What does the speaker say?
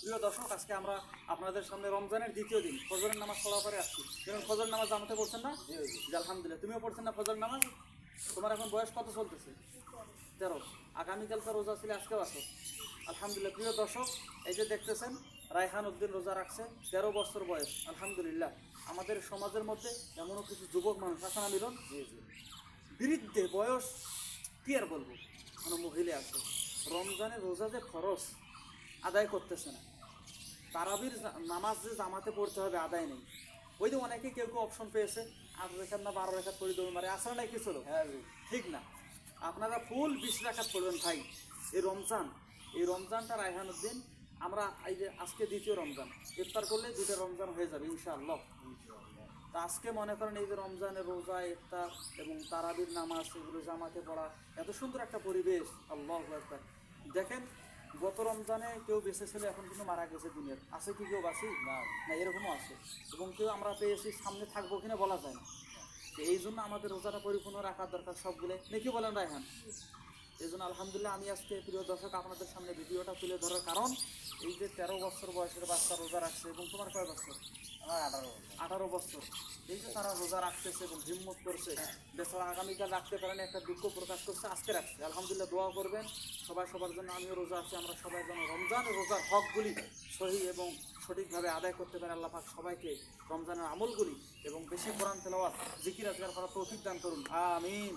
প্রিয় দর্শক, আজকে আমরা আপনাদের সামনে রমজানের দ্বিতীয় দিন ফজরের নামাজ পড়া করে আসছি। যেমন ফজর নামাজ জামাতে পড়ছেন না? জি, আলহামদুলিল্লাহ। তুমিও পড়ছেন না ফজর নামাজ? তোমার এখন বয়স কত চলতেছে? 13। আগামীকাল তো রোজা ছিল, আজকেও আসো। আলহামদুলিল্লাহ। প্রিয় দর্শক, এই যে দেখতেছেন রায়হান উদ্দিন রোজা রাখছে, 13 বছর বয়স। আলহামদুলিল্লাহ। আমাদের সমাজের মধ্যে এমনও কিছু যুবক মানুষ আছে না মিলন, বৃদ্ধে বয়স কি আর বলবো, কোনো মহিলা আছে রমজানের রোজা যে খরচ আদায় করতেছে না। তারাবির নামাজ যে জামাতে পড়তে হবে আদায় নেই। ওই যে অনেকে কেউ কেউ অপশন পেয়েছে 8 রেখাত না 12 রেখাত পড়ি দৌড় মারে, আসলে নাই কিছু। হ্যাঁ, ঠিক না। আপনারা ফুল 20 রাকাত পড়বেন ভাই। এই রমজানটা রায়হান উদ্দিন, আমরা এই যে আজকে দ্বিতীয় রমজান, ইফতার করলে 2টা রমজান হয়ে যাবে ইনশাআল্লাহ। তা আজকে মনে করেন এই যে রমজানের রোজা, ইফতার এবং তারাবির নামাজ, এগুলো জামাতে পড়া, এত সুন্দর একটা পরিবেশ। আল্লাহু আকবার। দেখেন, গত রমজানে কেউ বেঁচে ছিল, এখন কিন্তু মারা গেছে দুনিয়ার। আছে কি কেউ বাসি? না, এরকমও আছে। এবং কেউ আমরা পেয়েছি, সামনে থাকবো কিনা বলা যায় না। তো এই জন্য আমাদের রোজাটা পরিপূর্ণ রাখার দরকার সবগুলো। নাকি বলেন রায়হান? এই জন্য আলহামদুলিল্লাহ আমি আজকে প্রিয় দর্শক আপনাদের সামনে ভিডিওটা তুলে ধরার কারণ, এই যে 13 বছর বয়সের বাচ্চা রোজা রাখছে, এবং তোমার কয় বছর? আমার 18 বছর। এই যে তারা রোজা রাখতেছে এবং হিম্মত করছে, বেচারা আগামীকাল রাখতে পারেন, একটা দুঃখ প্রকাশ করছে, আজকে রাখছে। আলহামদুলিল্লাহ, দোয়া করবেন সবাই সবার জন্য। আমিও রোজা আছি, আমরা সবাই যেন রমজানের রোজার হকগুলি সহি এবং সঠিকভাবে আদায় করতে পারে। আল্লাহ পাক সবাইকে রমজানের আমলগুলি এবং বেশি কোরআন তেলাওয়াত, জিকির আজগার করার তৌফিক দান করুন। আমিন।